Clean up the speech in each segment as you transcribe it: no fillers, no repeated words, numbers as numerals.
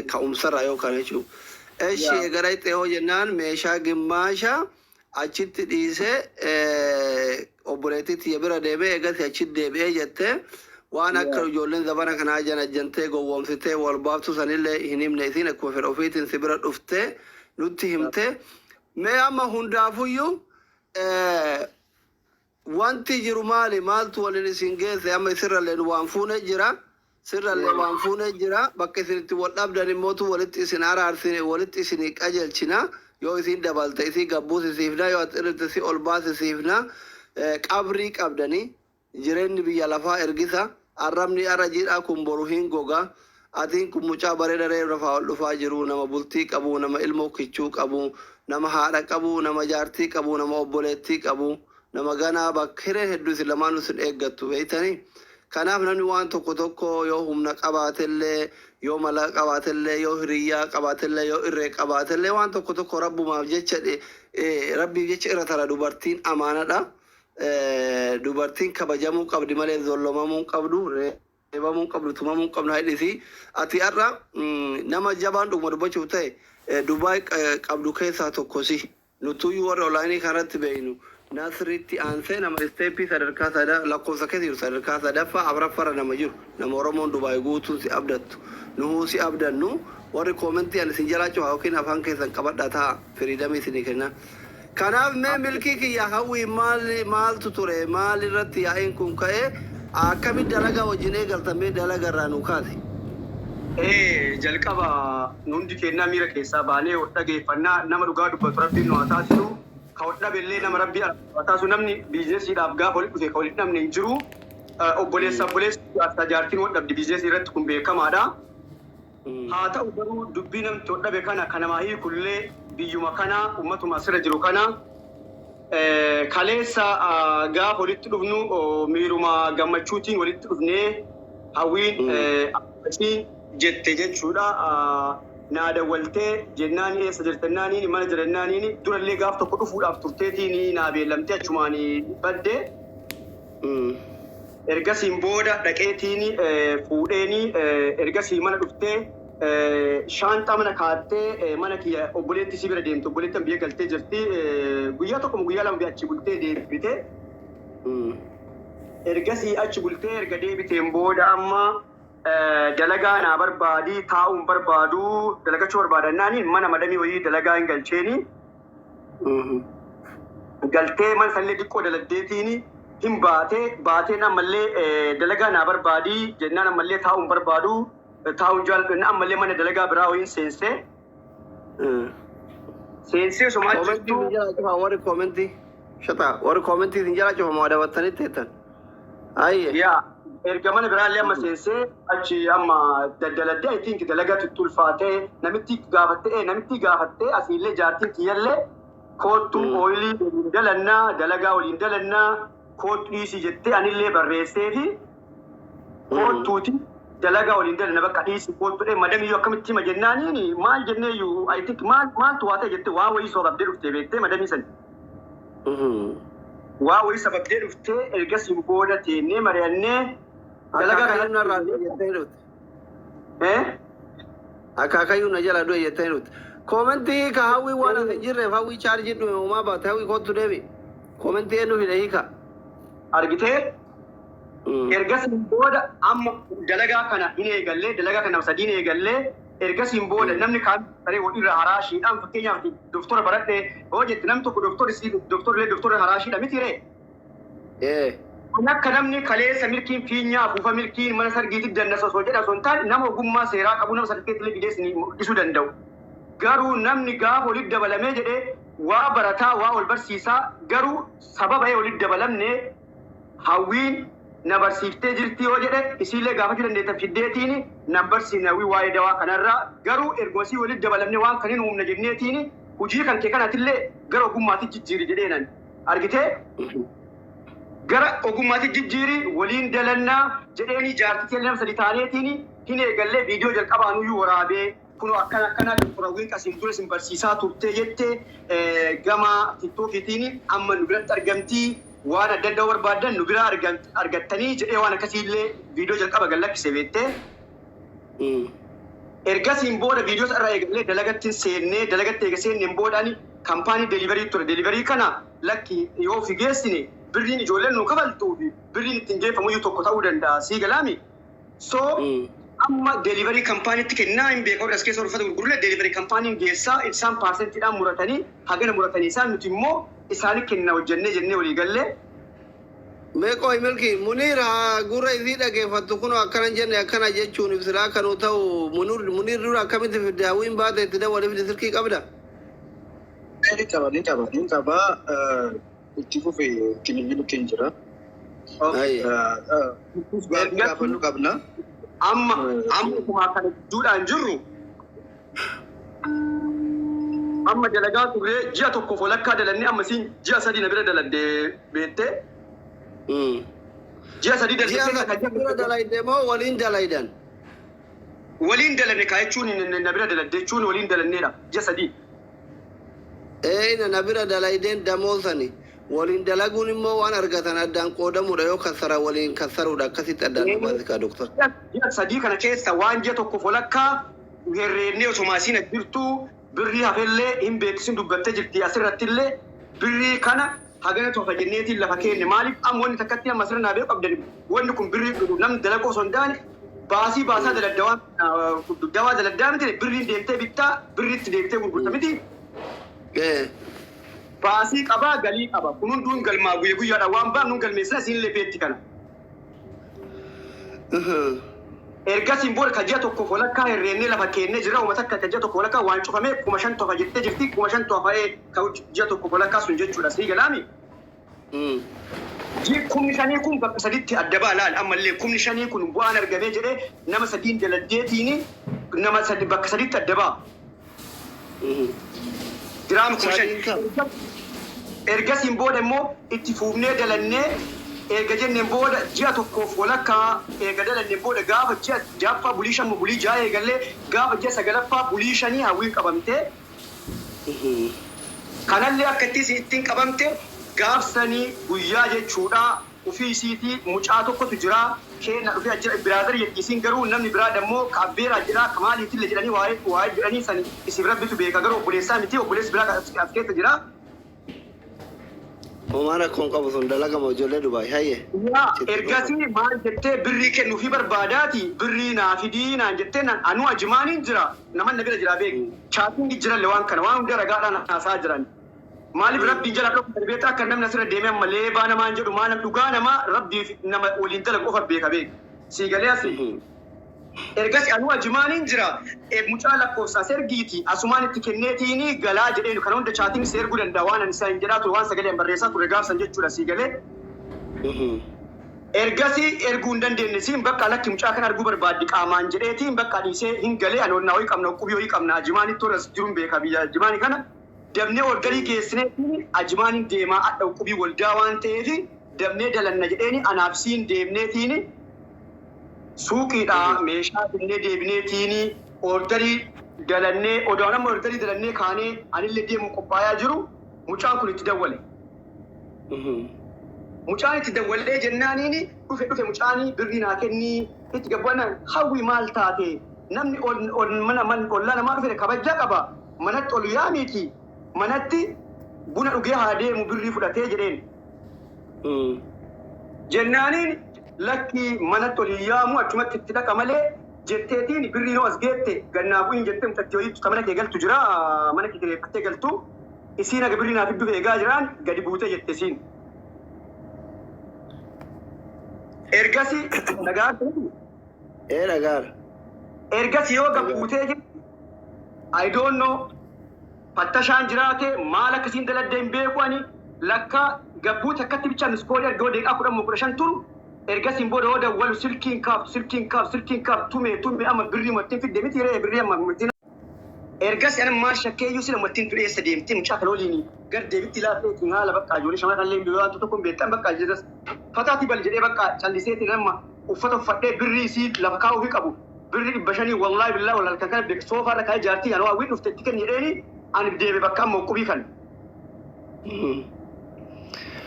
كأمسر أيو كان يشوف إيش قريت هو جنان ميشا جماشا أشيت ديسه أوبريتي تيبرا دبي إجت أشيت دبي جته وأنا كرجولين زبانا كان أجانا جنته قوام سته والبابتو سنيله هنيم نيسين كوفر أوفيتين سبرا أفته نتهمته ما أما هندافيو وانتي جرمالي مالتو ولين سينجيز أما يسر لين وانفونه جرا سر اللي وانفونه جرا بكثرة والأب داني موتو ولت إسنارا عرسين ولت إسنيك أجل شنا يو إسين دبلت إسي قبوس سيفنا يو أترت إسي ألباس سيفنا كابريك أبداني جرين بيا لفا إرجيسا أرمني أرجير أكم بروهين غوغا أتين كم مشابرة دري رفا لفا جرو نما بولتيك أبو نما إلمو كيشوك أبو نما هارك أبو نما جارتيك أبو نما أبولتيك أبو نما غانا بكره هدو سلمانو سن إيجاتو بيتاني kanaaf namni waan tokko tokko yoo humna qabaatellee yoo mala qabaatellee yoo hiriyaa qabaatellee yoo irree qabaatellee waan tokko tokko rabbumaaf jecha rabbiif jecha irra tara dubartiin amaanadha dubartiin kabajamuu qabdi malee zollomamuu qabdu reebamuu qabdu tumamuu qabdu haidhisi ati har'a nama jabaan dhuguma dubbachuuf ta'e Dubaay qabdu keessaa tokkosi nutuyyuu warra olaanii kanatti beeynu ناصرتي أنسى نما استيبي سدر كاسدا لقوسا كثير سدر كاسدا فأبرا فرا نما جور نما ورمون دبي غوتو سي أبدت نهو سي أبدت نو وري كومنتي أنا سنجلا شو هاوكين أفهم كيسان كبر داتا فريدا ميسني كنا كنا ما ملكي كي يهوي مال تطوري مال رتي عينكم كأي أكمل دلعة وجنيه قلتمي دلعة رانو كذي جلكابا نوندي كنا ميرا كيسا باني وتاعي فنا نما رجال بتربي نواتاسو كوتنا بالله نما ربي وتاسو نمني بيزنس يدا أبغى بقول كذا كولي نمني يجرو أوبوليس أستاجارتين وده بيزنس يرد تكون بكم هذا هذا أوبرو دبينم تودا بكنا كنا ما هي كله بيجو مكانا أمة مصر جرو كنا كاليسا أبغى بقول تلوفنو ميرو ما جمعشوتين بقول تلوفني هاوين أشين جت شورا نادا ولته جناني سجرتناني ما جرناني دور اللي قاف تقول فول أفترتيني نابي لم تجمعني بدي إرجاسين بودا دكتيني فوديني إرجاسين ما ندفته شانتا من كاتة ما نكيا أبوليت سيبر ديم تبوليت تنبيه قلته جرتي غويا تكم غويا لم بيأتي بولته دي بيته إرجاسي أتي بولته إرجادي بيتم بودا أما دلعا نابر بادي ثاؤم بر بادو دلعا شور بادناني منا مدني ويي دلعا إنجلشيني قلته من سنلي ديكو دلدتيني هم باتة نملة دلعا نابر بادي جننا نملة ثاؤم بر بادو ثاؤم جال نملة من دلعا براوين سينسه سوما كومنتي شتا ور كومنتي تنجلا جو ما ده وطني تهتن يا إرجعنا برالي أما سينسه أشي أما دلدة أيتين كدلعة تطول فاته نمتي قاهته أسيله جارتي كيله كوتو أويلي دلعا أولين دلنا كوت ليسي جتة أنيله بريسه في كوتوتي دلعا أولين دلنا بكاليسي كوتو مدام يو كمتي مجناني ني مال جنة يو I think مال تواتة جتة واوي صوب بديرو تبيته مدام يسن واوي سبب بديرو تبيته إرجع بودا تيني مريانة دلعا كأنه راديو يتهينوت أكاكايو نجلا دو يتهينوت كومنتي كهاوي وانا نجرب هاوي شارجي دو ما بات هاوي كوت تدبي كومنتي إنه في دقيقة أرجعته إرجع بودا أم دلعا كنا هنا يقلله دلعا كنا مسدين يقلله إرجع بودا نمني كان ترى ودي هراشي أم فكيني دكتور برده هو جت نمتو كدكتور سي دكتور له دكتور هراشي ده متيره أنا كلامني خليه سميركين فينيا أبو فميركين من سر جيت الدنيا سوسوجة أصلاً نام أقوم سيرا أبونا مسكت لي جلس نيسو دندو غارو نام نجاه ولد دبلة مجده وابرتا والبرسيسا غارو سبب هي ولد دبلة منه هاوين نبرسيفته جرتي وجده إسيله غافة كده نتا فيديتيني نبرسيناوي وايد دوا كنارا غارو إرجوسي ولد دبلة منه وان كنين هم نجنيتيني وجيه كان كنا تلله غارو أقوم ماتي جيري جدينا أرجته gara ogummaati jijjiiri waliin dalannaa jedheeni jaartii kennam sadi taaneetini hin eegalle viidiyoo jalqabaanu yu waraabee kuno akkana qorawwiin qasin dura sin barsiisaa turtee jette gama tiktookiitiin amma nu biratti argamtii waan adda addaa barbaadan nu bira argattanii jedhee waan akkasiillee viidiyoo jalqaba gallakkise beettee ergasiin booda viidiyoos irraa eegalee dalagatti seennee dalagatti eega seenneen boodaan kaampaanii deliverii ture. Deliverii kana lakki yoo fi geessine birriin ijoolleen nu kafaltuu fi birriin ittiin geeffamu iyyuu tokko ta'uu danda'a. Sii galaami. So amma deliverii kaampaaniitti kennaa hin beekamu as keessa uffata gurgurlee deliverii kaampaaniin geessaa isaan paarseentiidhaan muratanii hagana muratanii isaan nuti immoo isaanii kenna hojjennee jennee walii gallee. Meeqoo milki Muniir gurra isii dhageeffattu kun akkana jenne akkana jechuun ibsiraa kanuu ta'u Muniir dura akkamitti fidde hawwiin baate itti dawwaliif silkii qabda? Ni qaba. Itti fufee kinimmilu keenya jira. Gaafannu qabna. Amma kuma kana duudhaan jirru amma dalagaa turee ji'a tokko folakkaa dalannee amma siin ji'a sadii na bira daladde beettee. Ji'a sadii dalayde moo waliin dalaydan? Waliin dalanne kaa jechuun na bira daladde jechuun waliin dalanneedha ji'a sadii. Na bira dalaydeen damoosani. Waliin dalaguun immoo waan argatan addaan qoodamuudha yoo kassara waliin kassaruudha akkasitti addaan dhumaasikaa doktor. Ji'a sadii kana keessa waan ji'a tokko folakkaa herreennee osoo maasiin jirtu birrii hafellee hin beeksisin dubbattee jirti asirrattillee birrii kana hagana tofa jenneetiin lafa kenne maaliif amma wanni takkatti amma sirnaa beeku qabdan wanni kun birrii dhugu namni dalagoo osoo hin taane baasaa dawaa daladdaa miti birriin deemtee bittaa birriitti deemtee gurgurta miti. Baasii qabaa galii qaba. Kun hunduun galmaa guyyaadha waan baanu galmeessina siin lepeetti kana. Ergasiin booda ka ji'a tokko folakkaa herreennee lafa kennee jira. Uummata akka ji'a tokko folakkaa waan cufamee 5,000 tofa jettee jirti. 5,000 tofa ka ji'a tokko folakkaa sun jechuudha. Sii galaami? Kumni shanii kun bakka sadiitti adda baalaal ammallee kumni shanii kun bu'aan argamee jedhee nama sadiin daladdeetiin nama bakka sadiitti adda ba'a. Diraama kumshan. Ergasiin booda immoo itti fuufnee dalannee erga jenneen booda ji'a tokkoof walakkaa erga dalanneen booda gaafa ji'a jaaffaa bulii shan bulii ja'a eegallee gaafa ji'a sagalaffaa bulii shanii hawwiin qabamtee. Kanallee akka ittiin qabamte gaafsanii guyyaa jechuudha ofii isiitii mucaa tokkotu jira kenna dhufee jira biraadar yeddisiin garuu namni biraa dammoo kaabbeeraa jira kamaaliitillee jedhanii waa'ee jedhanii san isin rabbitu beeka garuu obboleessaa miti obboleessi biraa as keessa jira. Omara kun qabu sun dalagama ijoollee Dubaay hayyee. Ergasii maal jettee birrii kennuufii barbaadaati birrii naa fidii naan jettee anu ajimaaniin jira namanna bira jira beeku chaatiin jirallee waan kana waan hunda ragaadhaan haasaa jiran. Maaliif rabbiin jala dhokku darbeeta akka namni asirra deemee ammallee baa namaan jedhu maa nam dhugaa namaa rabbiif nama waliin dalagu qofa beeka beeku. Siigalee asii. Ergasii anu ajimaaniin jira mucaa lakkoofsaa sergiiti asumaan itti kenneetiini galaa jedheenu kana hunda chaatiin si erguu danda'a waan ani isaan jedhaa ture waan sagaleen barreessaa ture gaafsan jechuudha siigalee. Ergasii erguu hin dandeenye siin bakka alatti mucaa kana arguu barbaaddi qaamaan jedheetiin bakka dhiisee hin galee ani onnaa wayii qabna qubii wayii qabna ajimaanitti tolas jiruun beeka biyya ajimaanii kana. Dabnee walgalii geessineetiin ajimaaniin deemaa adda qubii waldaa waan ta'eef dabnee dalanna jedheeni anaaf siin deemneetiin suuqiidhaa meeshaa binnee deebineetiin ordarii dalannee odoo nama ordarii dalannee kaanee anillee deemu qophaayaa jiru mucaan kun itti dawwale. Mucaan itti dawwallee jennaaniin dhufe mucaanii birrii naa kennii itti gabbanan hawwi maal taate namni ollaa namaa dhufe kabajaa qaba manatti ol yaa miti. Manatti buna dhugee haa deemu birrii fudhatee jedheen. Jennaaniin lakki manatti olii yaamu achumatti itti dhaqa malee jetteetiin birrii yoo as geette gannaa bu'iin jettee mutatti ho'iitu ka mana kee galtu jira mana kee kireeffattee galtu isiin aga birrii naaf iddoo eegaa jiraan gadi buutee jette isiin. Ergasii dhagaa dhagaara. Ergasii yoo gabbuutee jirti I don't know. Fattashaan jiraate maal akkasiin daladde hin beeku ani lakka gabbuuti akkatti bichaa miskoolii argaa deeqaa 10-15 turu ergasiin booda yoo dawwalu silkiin kaaf tume amma birrii mattiin fidde miti ree birrii amma mattiin. Ergasii ani maal shakkeeyyuu sila mattiin tureessa deemtee mucaa kana waliin gar deebitti laafeetiin haala bakka ijoollee shamarran illee biyya waan tokko hin beektan bakka jiras fataati bal jedhee bakka calliseetiin amma uffata uffadhee birrii isii lafa kaa'uufii qabu birrii 500 wallaahi billaa wal halkan kana beeku soofaarra kaa'ee jaartii yaa waa dhufte itti kenni jedheeni. Ani deebe bakka amma qubii kan.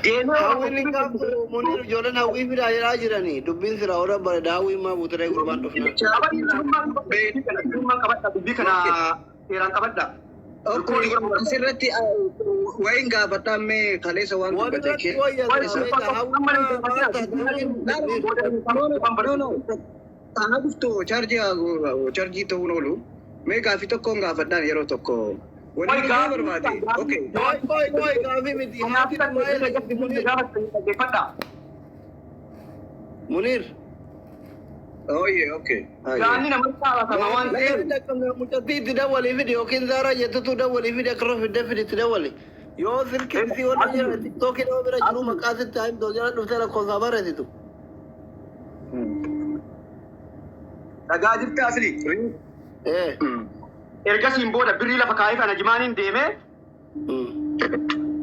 Hawwiin qabdu Munir ijoolleen hawwii fidaa jedhaa jiranii dubbiin sira hora bareeda hawwiin maa buutee gurbaan dhufnaan. Dubbii kana seeraan qabadha. Asirratti wayin gaafatamme kaleessa waan dubbate kee. Kana dhuftu charjii ta'uun oolu mee gaafii tokkoon gaafadhaan yeroo tokko waliin gaa barbaade. Gaafii miti. Munir. Okay. Gaani nama taa'aa waan ta'eef. Mucatti itti dawwalii fide yookiin zaara jettutu dawwalii fide akka rofidde fide itti dawwali. Yoo silkii si waliin jira tiktookiin yoo bira jiru maqaa sitti haa himtoo jala dhuftee lakkoofsaa barreessitu. Dhagaa jirti asli. Ergasiin booda birrii lafa kaayee kana Ajimaaniin deemee.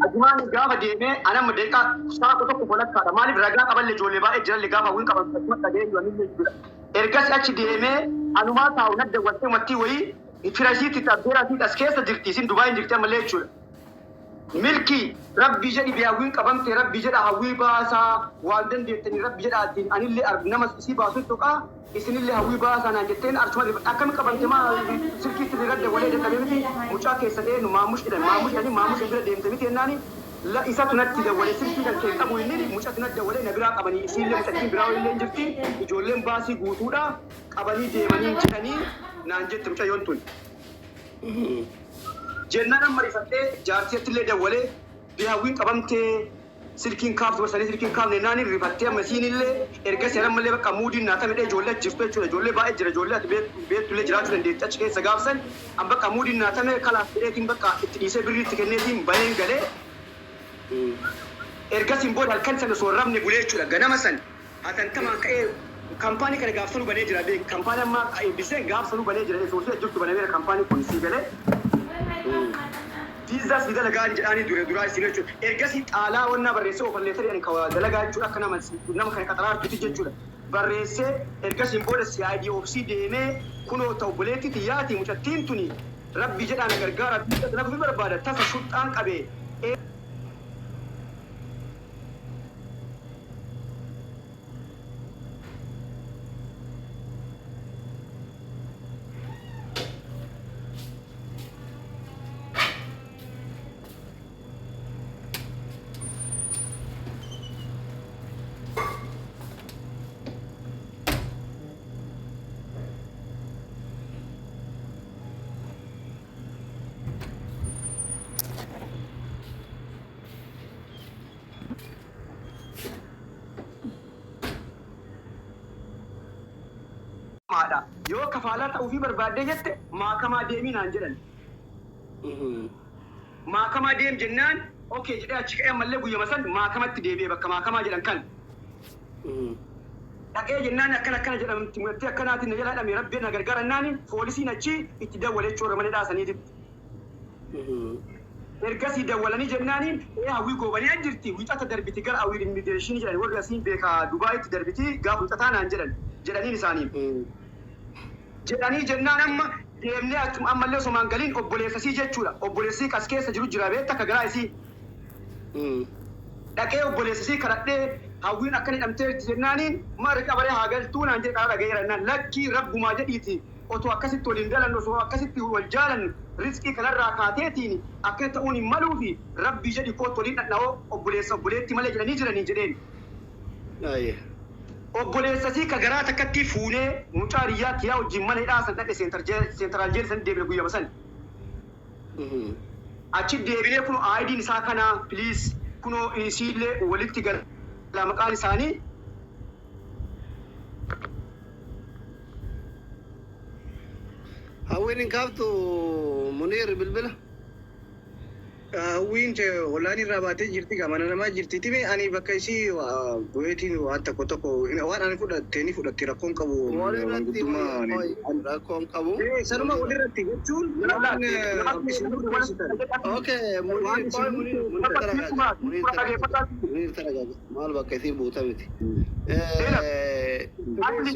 Ajimaan gaafa deemee anama deeqaa saako tokko walakkaadha. Maaliif ragaa qaballe ijoollee baay'ee jirallee gaafa hawwiin qaban akkasumatti adeemu wanni jechuudha. Ergas achi deemee anumaa taa'u nadda waltee mattii wayii firashiitti tabbeeraatiidha as keessa jirti isin Dubaayin jirti ammallee jechuudha. Milkii rabbii jedhi hawwiin qabamte rabbii jedha hawwii baasaa waan dandeettanii rabbii jedha addiin anillee nama isii baasuun tuqaa isinillee hawwii baasaa naan jetteen archuma akkami qabamte maa silkiitti radda walee dadhabee miti mucaa keessa ta'e nu maamush bira deemte miti jennaani isatu natti dawwalee silkii kan kee qabu inni mucatu natti dawwalee na biraa qabanii isiillee mucattiin biraa illee jirti ijoolleen baasii guutuudha qabanii deemanii jedhanii naan jette mucayyoon tun. Jennaan amma rifattee jaartiyatti illee dawwalee hawwiin qabamtee silkiin kaaftu basanii silkiin kaafne naani rifattee amma siinillee erga seeran mallee bakka muudiin naata midhee ijoollee jirtu jechuudha ijoollee baay'ee jira ijoollee ati beektullee jiraachuu dandeetti achi keessa gaafsan amma bakka muudiin naata mee kalaaf fidheetiin bakka itti dhiisee birrii itti kenneetiin baheen galee ergasiin booda halkan sana soorramne bulee jechuudha ganama san hatantamaan ka'ee kampaanii kana gaafsanuu banee jira beek kampaanii amma eebbisee gaafsanuu banee jira soosii jirtu banamee kampaanii kun sii galee. Viizaa si dalagaa jedhanii duraa isin jechuudha. Ergasii xaalaa wannaa barreessee ofalleessee jedhanii kawaa dalagaa jechuudha akka nama kana qaxaraa argiti jechuudha. Barreessee ergasiin booda siyaadii oofsii deemee kunoo ta'u buleetti xiyyaati mucattiin tuni rabbi jedhaan gargaara lafa fi barbaada tasa sulxaan qabee. Yoo kafaalaa ta'uu fi barbaaddee jette maakamaa deemii naan jedhan. Maakamaa deem jennaan okey jedhee achi ka'ee ammallee guyyama san maakamatti deebi'ee bakka maakamaa jedhan kan. Dhaqee jennaan akkana jedhamti murtee akkanaatiin na jala hidhame rabbiin na gargaarannaani poolisiin achi itti dawwalee jechuudha malee dhaasaniititti. Ergasii dawwalanii jennaaniin hawwii goobanii an jirti wixata darbiti gara hawwii immigireeshinii jedhani warri asiin beekaa Dubaayitti darbiti gaafa wixataa naan jedhaniin isaanii. Jedhanii jennaan amma deemnee achuma ammallee osomaan galiin obboleessasii jechuudha. Obboleessii as keessa jiru jira beekta akka garaa isii. Dhaqee obboleessasii kadhadhee hawwiin akkana hidhamteetti jennaaniin maari qabaree haa galtuu naan jedhe karaa dhaga'eera jennaan lakkii rabbumaa jedhiiti otoo akkasitti waliin dalannu osoo akkasitti wal jaalannu riskii kanarraa kaateetiin akka ta'uun hin maluufi rabbii jedhi kootu waliin dhadhaa'oo obboleetti malee jedhanii jiranii jedheen. Obboleessasii ka garaa takkatti fuunee mucaa riyyaatti yaa wajjin mana hidhaa san dhaqe seentaraal jeeli san deebine guyyama san. Achi deebinee kunoo aayidiin isaa kana piliis kunoo isiillee walitti gala maqaan isaanii. Hawwiin hin kaaftu Muniir bilbila. Hawwiin olaanii irraa baatee jirti mana namaa jirti time ani bakka isii bu'eetiin waan tokko waan ani fudhattee ni fudhatti rakkoon qabu. Rakkoon qabu. Sanuma walirratti jechuun. Maal bakka isii buuta miti.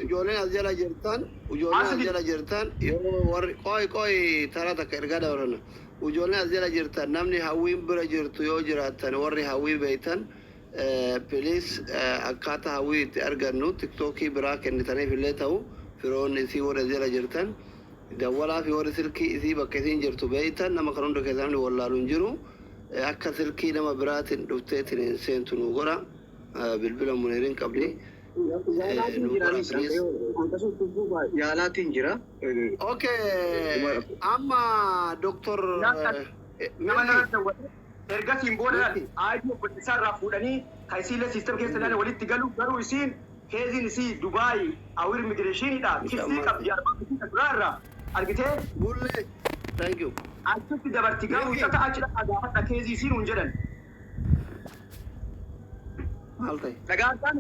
Ijoolleen as jala jirtan yoo warri qooyi taraa takka ergaa dabalanna. Ijoolleen as jala jirtan namni hawwiin bira jirtu yoo jiraattan warri hawwii beektan بليس أكاتا هوي تأرجنو تيك توكي براك إن تاني في اللي تاو فرون إسي ورا زيلا جرتن دولا في ورا سلكي إسي بكثين جرتو بيتا نما كانوا دكتورين ولا لونجرو أكا سلكي نما برات دوتين إنسان تنوغرا بالبلا منيرين قبلي Yaalaatiin jira. Okay. Amma Dr. ergasiin booda aayidii obboleessaa irraa fuudhanii kaisiilee siistem keessa ilaalee walitti galu garuu isiin keeziin isii Dubaay awir immigireeshiniidha kisii qabdi arbaa duraa irraa argitee Bulle. Thank you. achitti dabarti garuu isa ta'a jira gaafadha keezii isiin hin jedhan. Maal ta'e? Dhagaadhaan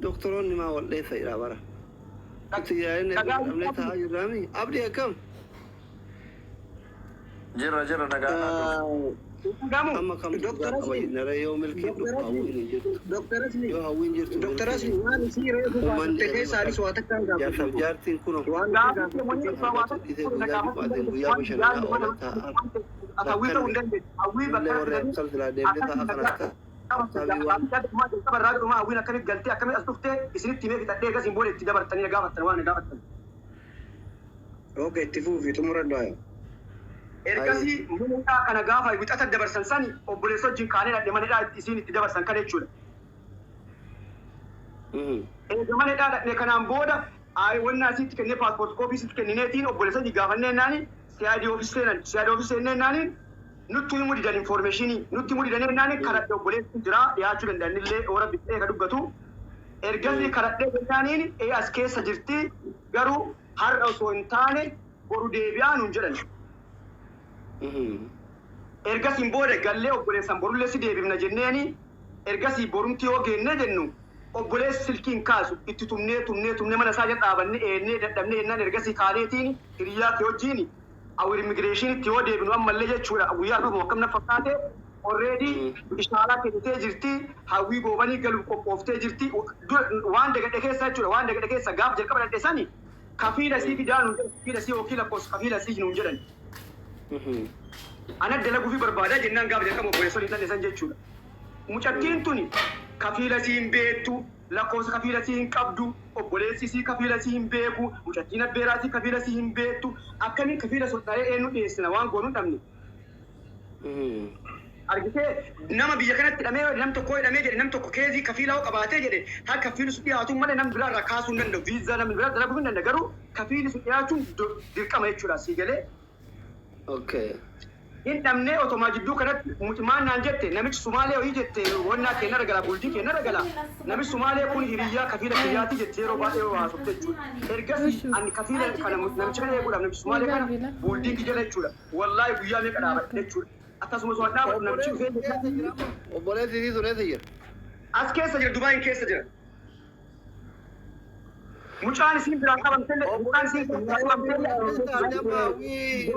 Doktoroonni maa wal'eessa jira bara. Itti yaa'inni dhabnee taa'aa jirraami. Abdii akkam? Jira nagaa. Amma kam nara yoo milkii hawwiin hin jirtu. Yoo hawwiin jirtu. Doktoras waan isii reefu waan ta'ee saalis waa takkaan gaafatu. Jaartiin kunoo. Waan guyyaa bashannanaa oolan taa'aa. Illee warri akkam silaa deemnee taa'aa kanas ta'a. Hawwiin akkamitti galtee akkamitti as dhuftee isinitti himee fixadhee gasiin booda itti dabartanii gaafattan waan gaafattan. Okay, itti fuufi xumuradhaa. Ergasii muummaa kana gaafa wixata dabarsan sani obboleessa wajjin kaanee dhadhemanidha isiin itti dabarsan kana jechuudha. Eegamanidha dhadhee kanaan booda wannaa isiitti kennee paaspoortii koopii isiitti kennineetiin obboleessa wajjin gaafannee naani siyaadii ofiis seenee naani nutti himuu didan infoormeeshinii nutti himuu didan naani karadhee obboleessi jira dhiyaachuu danda'anillee oora bitee ka dubbatu. Ergasii karadhee jennaaniin as keessa jirti garuu har'a osoo hin taane boru deebi'aa nuun jedhan. Ergasii booda gallee obboleessan borullee si deebifna jenneeni ergasii borumti yoo geenne jennu obboleessi silkiin kaasu itti tumnee mana isaa jala dhaabannee eennee dadhabnee jennaan ergasii kaaneetiin hiriyaa kee wajjiin awir immigireeshinitti yoo deebinu ammallee jechuudha guyyaa dhufu akkam na fakkaate already ishaaraa kennitee jirti hawwii goobanii galuuf qophooftee jirti waan dagadhe keessa jechuudha waan dagadhe keessa gaaf jalqaba dhadheessanii kafiila sii fidaa nuun jedhan kafiila sii yookiin lakkoofsa kafiila sii nuun jedhan. Ana dalaguu fi barbaadaa jennaan gaafa jalqaba obboleessonni dhallisan jechuudha. Mucattiin tuni kafiila sii hin beektu, lakkoofsa kafiila sii hin qabdu, obboleessi sii kafiila sii hin beeku, mucattiin abbeeraa sii kafiila sii hin beektu, akkamiin kafiila sultaa'ee eenyu dhiyeessina waan goonuu dhabne. Argitee nama biyya kanatti hidhamee nam tokko hidhamee jedhe nam tokko keezii kafiila hoo qabaatee jedhe haa kafiili sun dhiyaatu malee nam biraa irraa kaasuu hin danda'u. Viizaa namni biraa dalaguu hin danda'u garuu kafiili sun dhiyaachuun dirqama jechuudha sii galee. Okay. In dhamnee otomaa jidduu kanatti maan naan jette namichi Sumaalee ho'i jette wannaa keenya ragala bultii keenya ragala namichi Sumaalee kun hiriyyaa kafiila kiyyaati jette yeroo baay'ee haasofte jechuudha. Ergasii ani kafiila kana namicha kana eeguudhaaf namichi Sumaalee kana bultii kijala jechuudha. Wallaahi guyyaa meeqa dhaabadhe jechuudha. Akkasumas waan dhaabatu namichi dhufee obboleessi isii sun eessa jira? As keessa jira Dubaayin keessa jira. Mucaan isiin biraan qabamtelle mucaan isiin biraan qabamtelle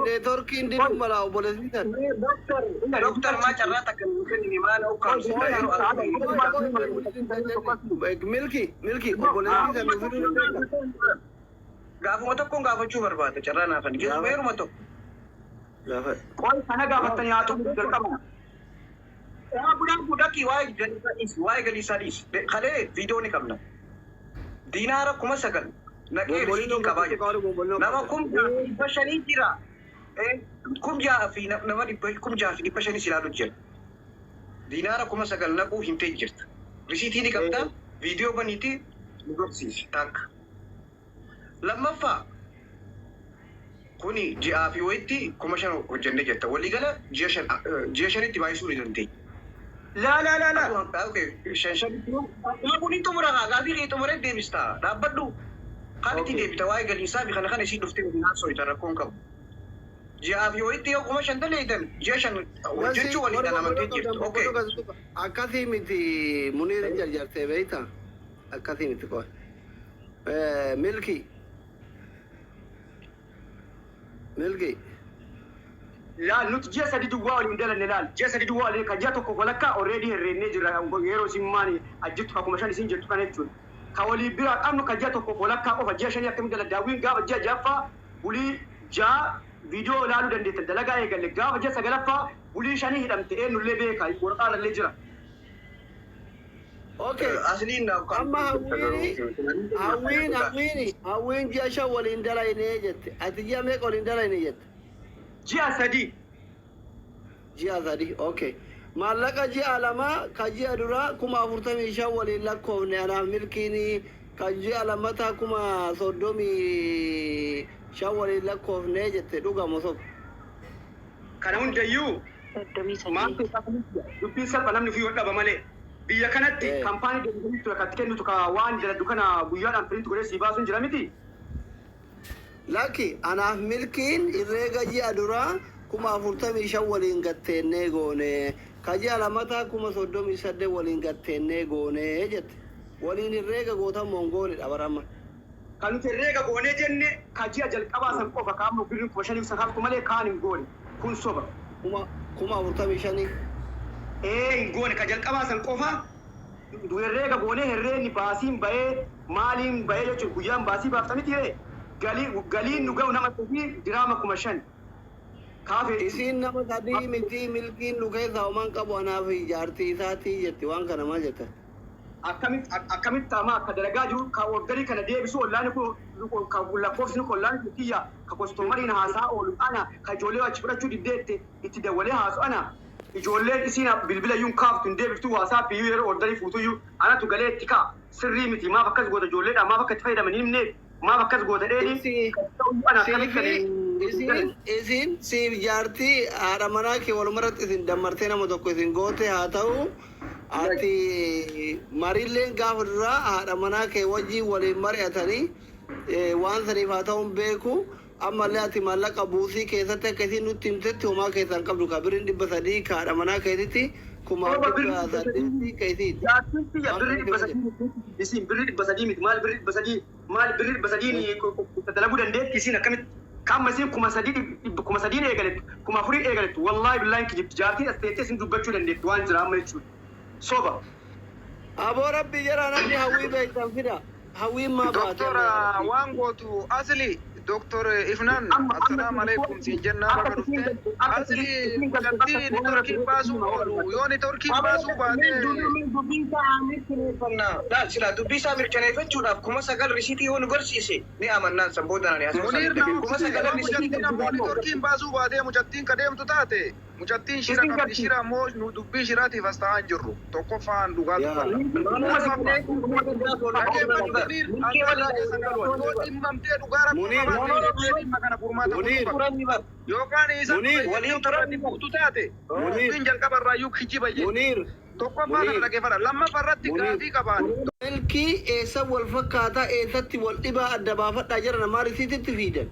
neetworkiin dinuun mala obboleessi tan. Doktor maa carraa takka nuuf kennini maal milki obboleessi tan nuuf gaafuma tokkoon gaafachuu barbaada carraa naafan keessuma yeruma tokko. Qoy kana gaafatanii haa ta'u jalqaba. Budaan budakii waa'ee galiisaa dhiis kalee viidiyoo ni qabna. Dinaara 9,000 naqee risiitiin qabaa jiru. Nama 5,500 jira. 6,000 fi nama 6,500 ilaalu jira. Dinaara 9,000 naquu himtee jirta. Risiitii ni qabda. Viidiyoo baniitii nu gorsiisi takka. Lammaffaa kuni ji'aa fi wayitti 5,000 hojjannee jirta. Waliigala ji'a 5tti baay'isuu ni dandeenya. La. Okay, kuni tumura gaafii kee tumuree deebista. Dhaabbadhu. Kan itti deebita waa'ee galiisaa fi kana isii dhuftee midhaan soita rakkoon qabu. Ji'aa fi wayitti yoo 5,000 leedan ji'a 5 hojjechuu waliin dhalamantee jirtu. Okay. Akkasii miti Muniir jarjartee beektaa? Akkasii miti qoy. Milki. Laal nuti ji'a sadi duwwaa waliin dalanne laal ji'a sadi duwwaa waliin kan ji'a tokko walakkaa already herreennee jirra yeroo isin maani ajjittu akkuma 5 isin jettu kana jechuudha. Ka walii biraa qabnu kan ji'a tokko walakkaa qofa ji'a 5 akkamitti dala daawwiin gaafa ji'a jaffaa bulii ja'a viidiyoo ilaaluu dandeetta dalagaa eegalle gaafa ji'a 9ffaa bulii 5 hidhamte eenyullee beeka waraqaa irrallee jira. اوكي أصلين اما هوين جي شوال اندلا ينيجت اتجي ميك اول اندلا ينيجت جهة سدي جي ازادي اوكي مالك جي علما كجي ادرا كما فرتمي شوال لكم انا ملكيني كجي علمتا كما صدومي شوال لكم نيجت دوغا مصوب كان هنديو ما دبين سلفا نمني في وقت بمالي biyya kanatti kaampaanii deemanii tura katti kennitu ka waan jedhu kana guyyaadhaan firiitti godhee si baasuun jira miti. Lakki anaaf milkiin irreega ji'a duraa 45 waliin gatteennee goone ka ji'a lamataa 38 waliin gatteennee goone jette waliin irreega gootan mongoolidha baramma. Kan nuti irreega goonee jenne ka ji'a jalqabaa san qofa kaa'amu birriin 5,000 san haftu malee kaan hin goone kun soba. 45 hin goone ka jalqabaa san qofa herreega goonee herreenni baasiin bahee maaliin bahee jechuun guyyaan baasii baaftanitti galiin nu ga'u nama fi diraama 5,000 kaafee isiin nama sadii miti milkiin nu keessaa homaan qabu anaaf jaartii isaatii jetti waan kana maal jetta akkamitti taamaa akka dalagaa jiru ka waggarii kana deebisu ollaani kun ka lakkoofsini ollaan kiyya ka kostoomariin haasaa oolu ana ka ijoollee achi fudhachuu diddeette itti dawwalee haasu ana ijoolleen isiin bilbila yuun kaaftu hin deebiftu waasaap iyyuu yeroo ordarii fuutuyyuu anatu galee itti kaa sirrii miti maaf akkas goota ijoolleedha maaf akka itti fayyadaman himne maaf akkas goota dheedhi isiin siif jaartii haadha manaa kee walumarratti isin dammartee nama tokko isin goote haa ta'u ati marilleen gaafa duraa haadha manaa kee wajjiin waliin mari'atanii waan saniif haa ta'uun beeku ammallee ati maallaqa buusii keessatti akka isiin nutti himtetti homaa keessaan qabdu ka biriin 300 ka haadha manaa keetitti 8,800 ka isiin. Isiin birrii 300 miti maal birrii 300 dalaguu dandeetti isiin akkamitti kamma isiin 3,000 eegalettu 4,000 eegalettu wallaahi billaahi kijibti jaartiin as teessee isin dubbachuu dandeetti waan jira amma jechuudha. Soba. Aboo rabbi jara namni hawwii beektan fida hawwiin maa baate. Doktora waan gootu asli دكتور إفنان السلام عليكم سيجنا رغدوفته أصلي مجدي تركي باسو يوني تركي باسو بعدين لا سلا دبيسا مركنيفة جونا كم سجل رشيتي هو نقرسيسي ني أمنا سبودنا ني منير كم سجل رشيتي نبوني تركي باسو بعدين مجدين كديم تتاته مجدين شيرا قبل شيرا موج ندبي شيراتي فاستان جرو توقفان دوغات يوكان إذا وليم ترى بوتوتاته من جل كبر رايو خيجي بيجي منير توقفان لك فرا لما فرت كافي كبان ملكي إيسا والفكاتا إيسا والإبا الدبا فتا جرنا ما رسيتي تفيدا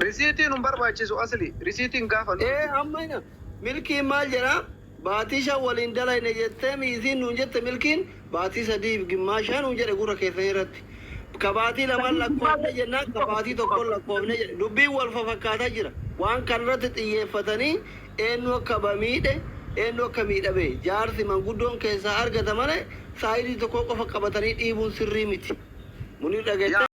رسيتي نمبر باچسو أصلي رسيتي غافن أمينا ملكي مال جرا باتيشا والإندلا نجتة ميزين نونجت ملكين باتيشا ديب جماشان نونجت أقول كيفيرت كباتي لما لقوم جنا كباتي تقول لقوم نجنا دبي والفكاتا جرا وان كان رت يفتني إنه كباميد إنه كميد أبي جارسي من قدون كيسا أرجع تمانه سايدي تقول كفكبتني إيبون سريمتي منير أجت